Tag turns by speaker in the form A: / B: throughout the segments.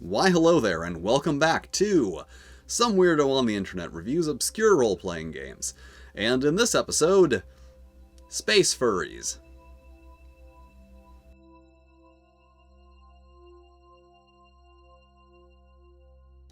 A: Why hello there, and welcome back to Some Weirdo on the Internet Reviews Obscure Role-Playing Games. And in this episode, Space Furries.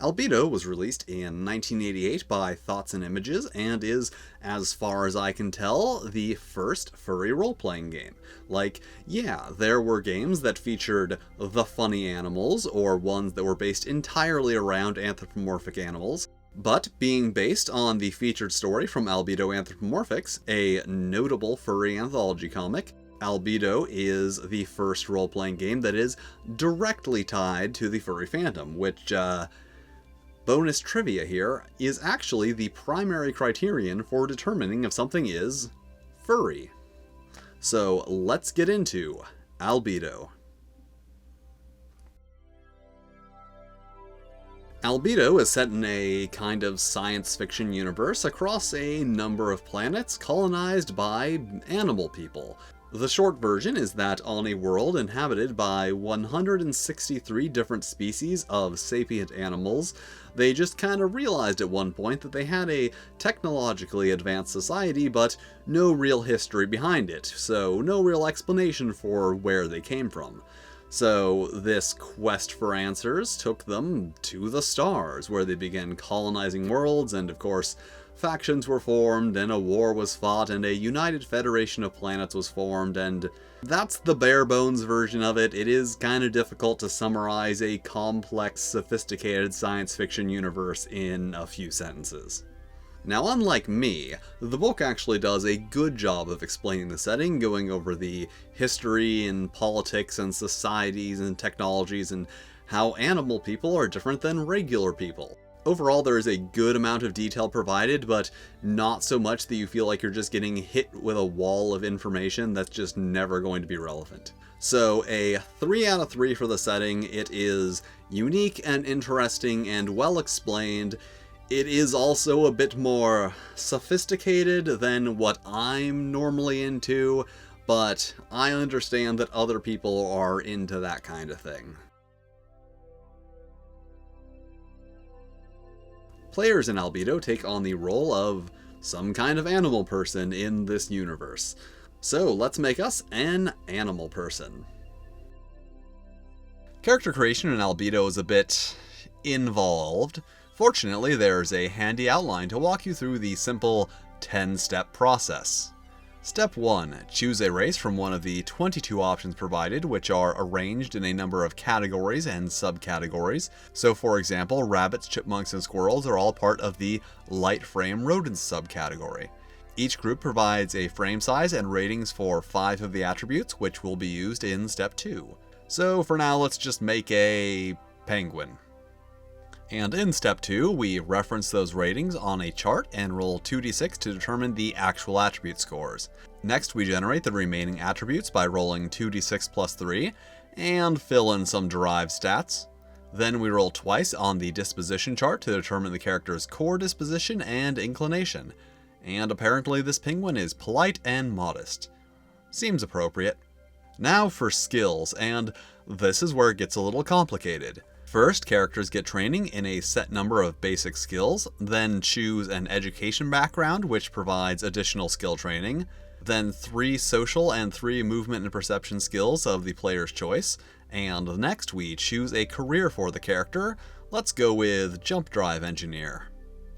A: Albedo was released in 1988 by Thoughts and Images and is, as far as I can tell, the first furry role-playing game. Like, yeah, there were games that featured the funny animals, or ones that were based entirely around anthropomorphic animals, but being based on the featured story from Albedo Anthropomorphics, a notable furry anthology comic, Albedo is the first role-playing game that is directly tied to the furry fandom, which, bonus trivia here, is actually the primary criterion for determining if something is furry. So let's get into Albedo. Albedo is set in a kind of science fiction universe across a number of planets colonized by animal people. The short version is that on a world inhabited by 163 different species of sapient animals, they just kind of realized at one point that they had a technologically advanced society, but no real history behind it, so no real explanation for where they came from. So this quest for answers took them to the stars, where they began colonizing worlds, and of course, factions were formed, and a war was fought, and a united federation of planets was formed, and that's the bare-bones version of it. It is kind of difficult to summarize a complex, sophisticated science fiction universe in a few sentences. Now, unlike me, the book actually does a good job of explaining the setting, going over the history and politics and societies and technologies and how animal people are different than regular people. Overall, there is a good amount of detail provided, but not so much that you feel like you're just getting hit with a wall of information that's just never going to be relevant. So a 3 out of 3 for the setting. It is unique and interesting and well explained. It is also a bit more sophisticated than what I'm normally into, but I understand that other people are into that kind of thing. Players in Albedo take on the role of some kind of animal person in this universe. So let's make us an animal person. Character creation in Albedo is a bit involved. Fortunately, there's a handy outline to walk you through the simple 10-step process. Step 1. Choose a race from one of the 22 options provided, which are arranged in a number of categories and subcategories. So for example, rabbits, chipmunks, and squirrels are all part of the light frame rodents subcategory. Each group provides a frame size and ratings for 5 of the attributes, which will be used in Step 2. So for now, let's just make a penguin. And in Step 2, we reference those ratings on a chart and roll 2d6 to determine the actual attribute scores. Next, we generate the remaining attributes by rolling 2d6 plus 3, and fill in some derived stats. Then we roll twice on the disposition chart to determine the character's core disposition and inclination. And apparently this penguin is polite and modest. Seems appropriate. Now for skills, and this is where it gets a little complicated. First, characters get training in a set number of basic skills, then choose an education background, which provides additional skill training, then 3 social and 3 movement and perception skills of the player's choice, and next we choose a career for the character. Let's go with Jump Drive Engineer.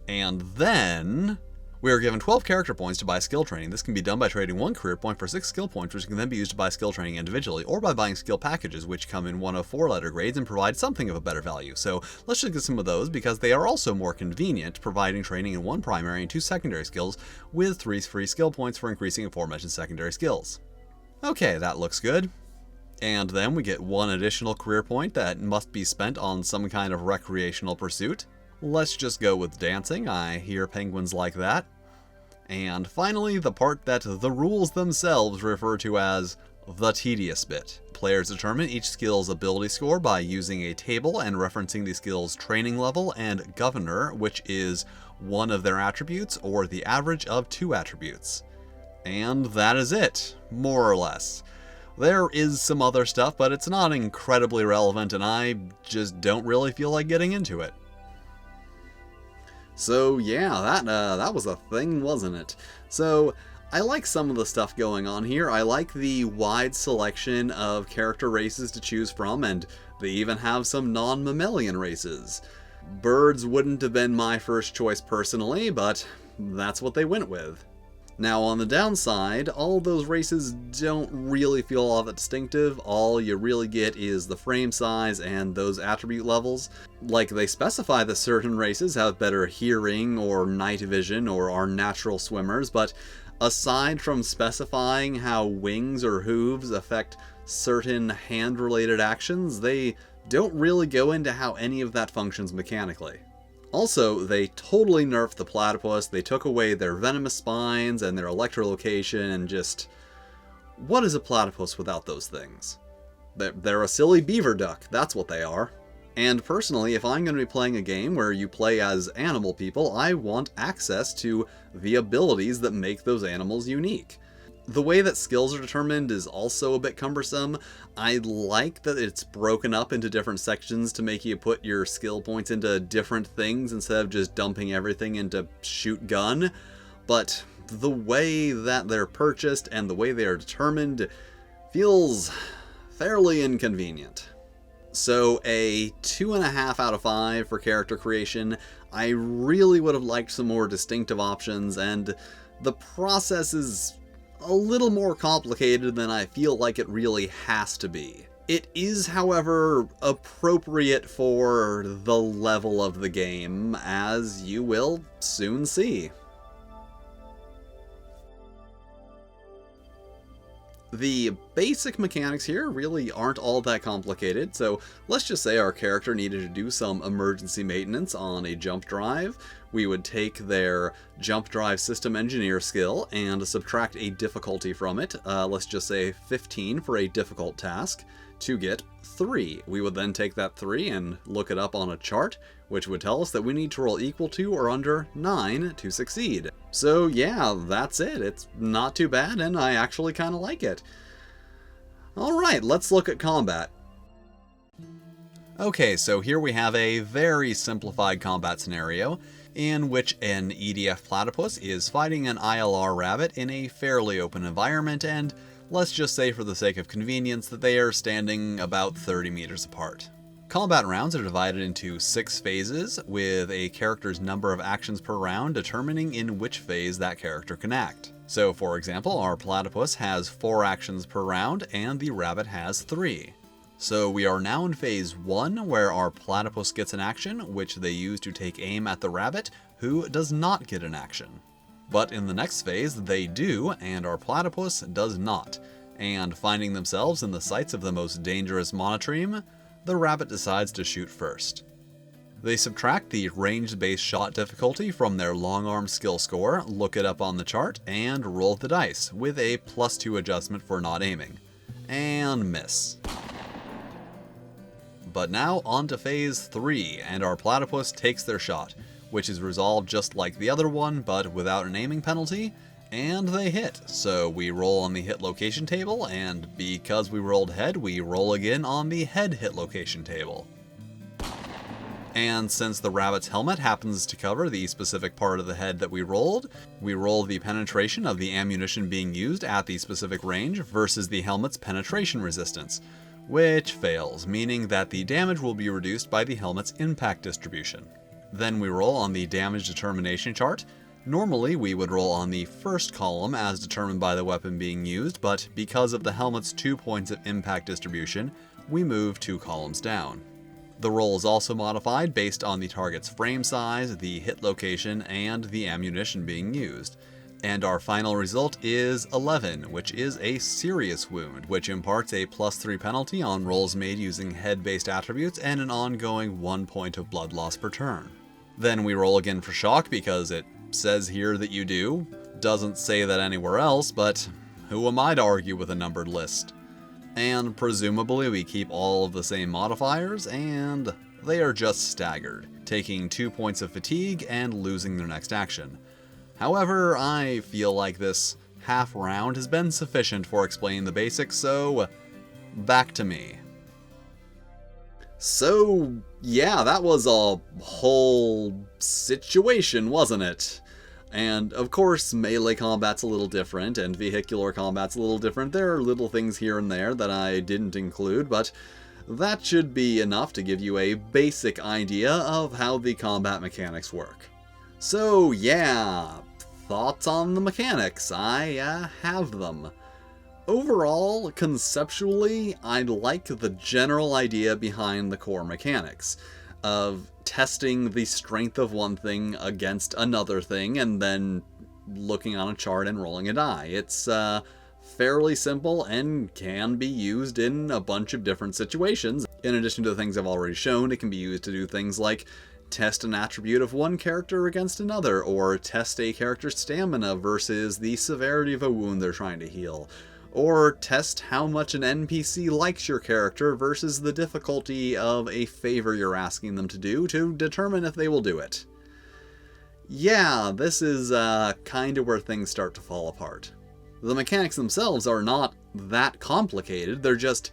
A: And then we are given 12 character points to buy skill training. This can be done by trading 1 career point for 6 skill points, which can then be used to buy skill training individually, or by buying skill packages, which come in 1 of 4 letter grades and provide something of a better value. So let's just get some of those, because they are also more convenient, providing training in 1 primary and 2 secondary skills, with 3 free skill points for increasing aforementioned secondary skills. Okay, that looks good. And then we get 1 additional career point that must be spent on some kind of recreational pursuit. Let's just go with dancing. I hear penguins like that. And finally, the part that the rules themselves refer to as the tedious bit. Players determine each skill's ability score by using a table and referencing the skill's training level and governor, which is one of their attributes or the average of 2 attributes. And that is it, more or less. There is some other stuff, but it's not incredibly relevant, and I just don't really feel like getting into it. So yeah, that was a thing, wasn't it? So I like some of the stuff going on here. I like the wide selection of character races to choose from, and they even have some non-mammalian races. Birds wouldn't have been my first choice personally, but that's what they went with. Now on the downside, all those races don't really feel all that distinctive. All you really get is the frame size and those attribute levels. Like, they specify that certain races have better hearing or night vision or are natural swimmers, but aside from specifying how wings or hooves affect certain hand-related actions, they don't really go into how any of that functions mechanically. Also, they totally nerfed the platypus. They took away their venomous spines and their electrolocation, and just... what is a platypus without those things? They're a silly beaver duck, that's what they are. And personally, if I'm going to be playing a game where you play as animal people, I want access to the abilities that make those animals unique. The way that skills are determined is also a bit cumbersome. I like that it's broken up into different sections to make you put your skill points into different things instead of just dumping everything into shoot gun, but the way that they're purchased and the way they are determined feels fairly inconvenient. So a 2.5 out of 5 for character creation. I really would have liked some more distinctive options, and the process is a little more complicated than I feel like it really has to be. It is, however, appropriate for the level of the game, as you will soon see. The basic mechanics here really aren't all that complicated, so let's just say our character needed to do some emergency maintenance on a jump drive. We would take their jump drive system engineer skill and subtract a difficulty from it, let's just say 15 for a difficult task, to get 3. We would then take that 3 and look it up on a chart, which would tell us that we need to roll equal to or under 9 to succeed. So yeah, that's it. It's not too bad, and I actually kind of like it. Alright, let's look at combat. Okay, so here we have a very simplified combat scenario, in which an EDF platypus is fighting an ILR rabbit in a fairly open environment, and let's just say for the sake of convenience that they are standing about 30 meters apart. Combat rounds are divided into 6 phases, with a character's number of actions per round determining in which phase that character can act. So for example, our platypus has 4 actions per round, and the rabbit has 3. So we are now in phase 1, where our platypus gets an action, which they use to take aim at the rabbit, who does not get an action. But in the next phase, they do, and our platypus does not. And finding themselves in the sights of the most dangerous monotremes, the rabbit decides to shoot first. They subtract the range-based shot difficulty from their long arm skill score, look it up on the chart, and roll the dice, with a +2 adjustment for not aiming. And miss. But now on to phase 3, and our platypus takes their shot, which is resolved just like the other one, but without an aiming penalty, and they hit. So we roll on the hit location table, and because we rolled head, we roll again on the head hit location table. And since the rabbit's helmet happens to cover the specific part of the head that we roll the penetration of the ammunition being used at the specific range versus the helmet's penetration resistance, which fails, meaning that the damage will be reduced by the helmet's impact distribution. Then we roll on the damage determination chart. Normally we would roll on the first column as determined by the weapon being used, but because of the helmet's 2 points of impact distribution, we move 2 columns down. The roll is also modified based on the target's frame size, the hit location, and the ammunition being used. And our final result is 11, which is a serious wound, which imparts a +3 penalty on rolls made using head-based attributes and an ongoing 1 point of blood loss per turn. Then we roll again for shock because it says here that you do. Doesn't say that anywhere else, but who am I to argue with a numbered list? And presumably we keep all of the same modifiers, and they are just staggered, taking 2 points of fatigue and losing their next action. However, I feel like this half round has been sufficient for explaining the basics, so back to me. So, yeah, that was a whole situation, wasn't it? And, of course, melee combat's a little different, and vehicular combat's a little different. There are little things here and there that I didn't include, but that should be enough to give you a basic idea of how the combat mechanics work. So, yeah, thoughts on the mechanics? I have them. Overall, conceptually, I like the general idea behind the core mechanics of testing the strength of one thing against another thing and then looking on a chart and rolling a die. It's fairly simple and can be used in a bunch of different situations. In addition to the things I've already shown, it can be used to do things like test an attribute of one character against another, or test a character's stamina versus the severity of a wound they're trying to heal, or test how much an NPC likes your character versus the difficulty of a favor you're asking them to do to determine if they will do it. Yeah, this is kind of where things start to fall apart. The mechanics themselves are not that complicated, they're just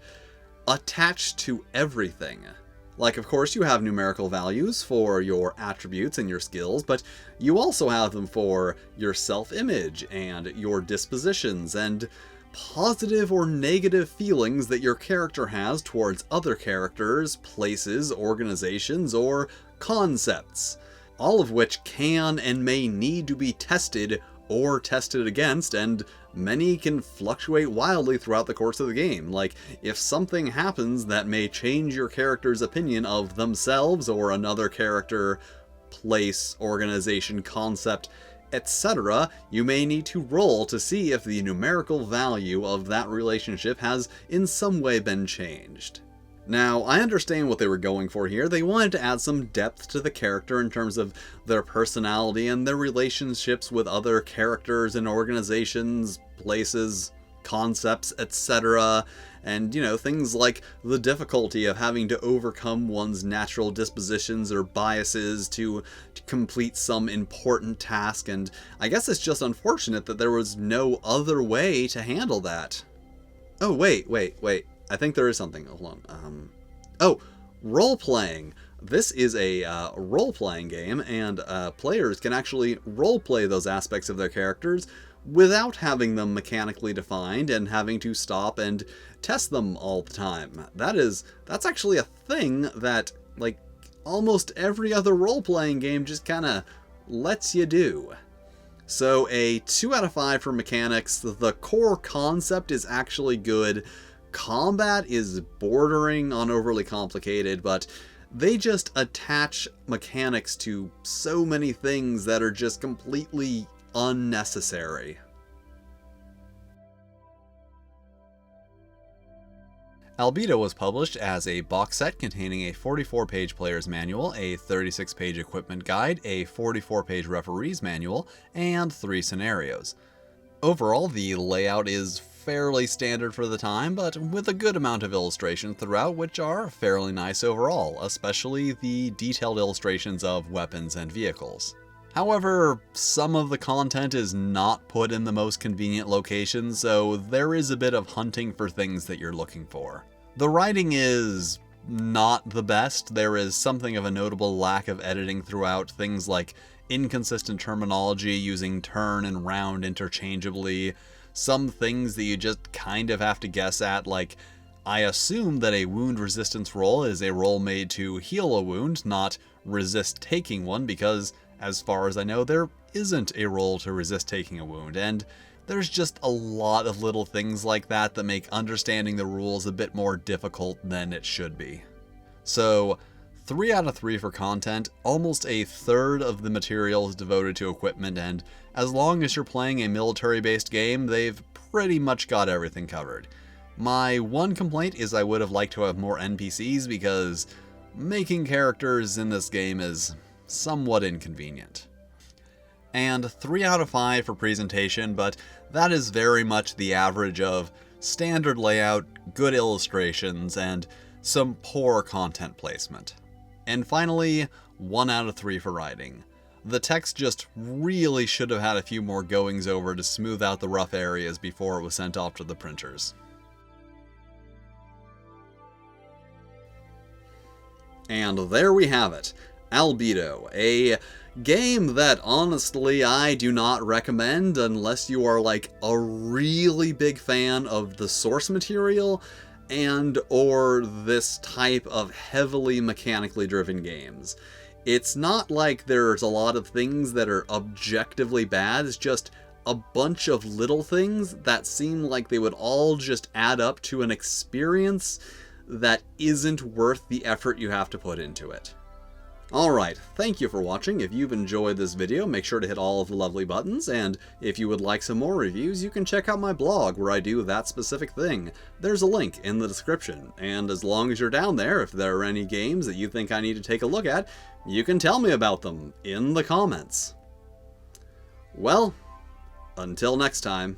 A: attached to everything. Like, of course, you have numerical values for your attributes and your skills, but you also have them for your self-image and your dispositions and positive or negative feelings that your character has towards other characters, places, organizations, or concepts, all of which can and may need to be tested or tested against, and many can fluctuate wildly throughout the course of the game. Like, if something happens that may change your character's opinion of themselves or another character, place, organization, concept, etc., you may need to roll to see if the numerical value of that relationship has in some way been changed. Now, I understand what they were going for here. They wanted to add some depth to the character in terms of their personality and their relationships with other characters and organizations, places, concepts, etc. And, you know, things like the difficulty of having to overcome one's natural dispositions or biases to complete some important task, and I guess it's just unfortunate that there was no other way to handle that. Oh, wait. I think there is something. Hold on. Role-playing. This is a role-playing game, and players can actually role-play those aspects of their characters without having them mechanically defined and having to stop and test them all the time. That's actually a thing that, like, almost every other role-playing game just kind of lets you do. So a 2 out of 5 for mechanics. The core concept is actually good. Combat is bordering on overly complicated, but they just attach mechanics to so many things that are just completely unnecessary. Albedo was published as a box set containing a 44-page player's manual, a 36-page equipment guide, a 44-page referee's manual, and 3 scenarios. Overall, the layout is fairly standard for the time, but with a good amount of illustrations throughout, which are fairly nice overall, especially the detailed illustrations of weapons and vehicles. However, some of the content is not put in the most convenient locations, so there is a bit of hunting for things that you're looking for. The writing is not the best. There is something of a notable lack of editing throughout, things like inconsistent terminology using turn and round interchangeably, some things that you just kind of have to guess at, like, I assume that a wound resistance roll is a roll made to heal a wound, not resist taking one, because, as far as I know, there isn't a roll to resist taking a wound, and there's just a lot of little things like that that make understanding the rules a bit more difficult than it should be. So, 3 out of 3 for content, almost a third of the material is devoted to equipment, and as long as you're playing a military-based game, they've pretty much got everything covered. My one complaint is I would have liked to have more NPCs, because making characters in this game is somewhat inconvenient. And 3 out of 5 for presentation, but that is very much the average of standard layout, good illustrations, and some poor content placement. And finally, 1 out of 3 for writing. The text just really should have had a few more goings over to smooth out the rough areas before it was sent off to the printers. And there we have it, Albedo, a game that honestly I do not recommend unless you are like a really big fan of the source material and or this type of heavily mechanically driven games. It's not like there's a lot of things that are objectively bad, it's just a bunch of little things that seem like they would all just add up to an experience that isn't worth the effort you have to put into it. Alright, thank you for watching. If you've enjoyed this video, make sure to hit all of the lovely buttons, and if you would like some more reviews, you can check out my blog where I do that specific thing. There's a link in the description, and as long as you're down there, if there are any games that you think I need to take a look at, you can tell me about them in the comments. Well, until next time.